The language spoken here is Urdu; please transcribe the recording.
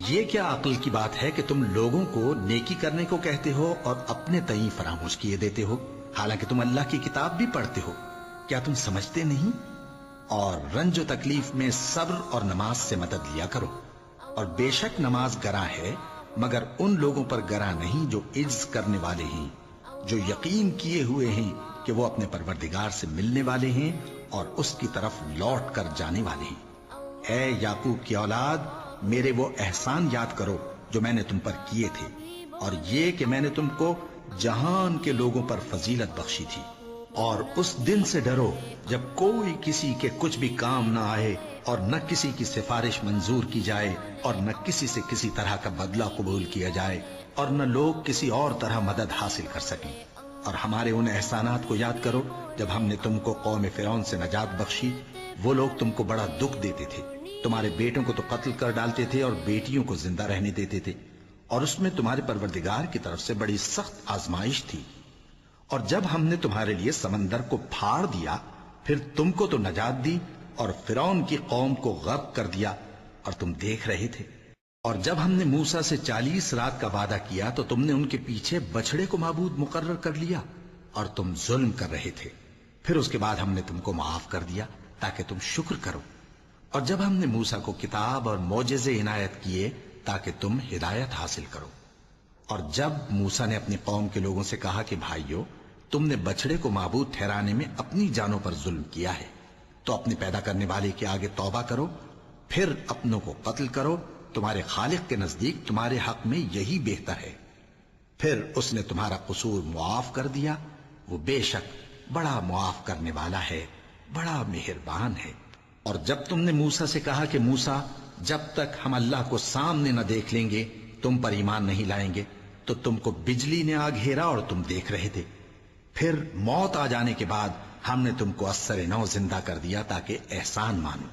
یہ کیا عقل کی بات ہے کہ تم لوگوں کو نیکی کرنے کو کہتے ہو اور اپنے تئیں فراموش کیے دیتے ہو، حالانکہ تم اللہ کی کتاب بھی پڑھتے ہو؟ کیا تم سمجھتے نہیں؟ اور رنج و تکلیف میں صبر اور نماز سے مدد لیا کرو، اور بے شک نماز گراں ہے مگر ان لوگوں پر گراں نہیں جو عجز کرنے والے ہیں، جو یقین کیے ہوئے ہیں کہ وہ اپنے پروردگار سے ملنے والے ہیں اور اس کی طرف لوٹ کر جانے والے ہیں۔ اے یعقوب کی اولاد، میرے وہ احسان یاد کرو جو میں نے تم پر کیے تھے، اور یہ کہ میں نے تم کو جہان کے لوگوں پر فضیلت بخشی تھی۔ اور اس دن سے ڈرو جب کوئی کسی کے کچھ بھی کام نہ آئے، اور نہ کسی کی سفارش منظور کی جائے، اور نہ کسی سے کسی طرح کا بدلہ قبول کیا جائے، اور نہ لوگ کسی اور طرح مدد حاصل کر سکیں۔ اور ہمارے ان احسانات کو یاد کرو جب ہم نے تم کو قوم فرعون سے نجات بخشی۔ وہ لوگ تم کو بڑا دکھ دیتے تھے، تمہارے بیٹوں کو تو قتل کر ڈالتے تھے اور بیٹیوں کو زندہ رہنے دیتے تھے، اور اس میں تمہارے پروردگار کی طرف سے بڑی سخت آزمائش تھی۔ اور جب ہم نے تمہارے لیے سمندر کو پھاڑ دیا، پھر تم کو تو نجات دی اور فرعون کی قوم کو غرق کر دیا، اور تم دیکھ رہے تھے۔ اور جب ہم نے موسیٰ سے 40 رات کا وعدہ کیا تو تم نے ان کے پیچھے بچڑے کو معبود مقرر کر لیا، اور تم ظلم کر رہے تھے۔ پھر اس کے بعد ہم نے تم کو معاف کر دیا تاکہ تم شکر کرو۔ اور جب ہم نے موسیٰ کو کتاب اور معجزے عنایت کیے تاکہ تم ہدایت حاصل کرو۔ اور جب موسیٰ نے اپنی قوم کے لوگوں سے کہا کہ بھائیو، تم نے بچڑے کو معبود ٹھہرانے میں اپنی جانوں پر ظلم کیا ہے، تو اپنے پیدا کرنے والے کے آگے توبہ کرو، پھر اپنوں کو قتل کرو، تمہارے خالق کے نزدیک تمہارے حق میں یہی بہتر ہے۔ پھر اس نے تمہارا قصور معاف کر دیا، وہ بے شک بڑا معاف کرنے والا ہے، بڑا مہربان ہے۔ اور جب تم نے موسیٰ سے کہا کہ موسیٰ، جب تک ہم اللہ کو سامنے نہ دیکھ لیں گے تم پر ایمان نہیں لائیں گے، تو تم کو بجلی نے آ گھیرا اور تم دیکھ رہے تھے۔ پھر موت آ جانے کے بعد ہم نے تم کو اثر نو زندہ کر دیا تاکہ احسان مانو۔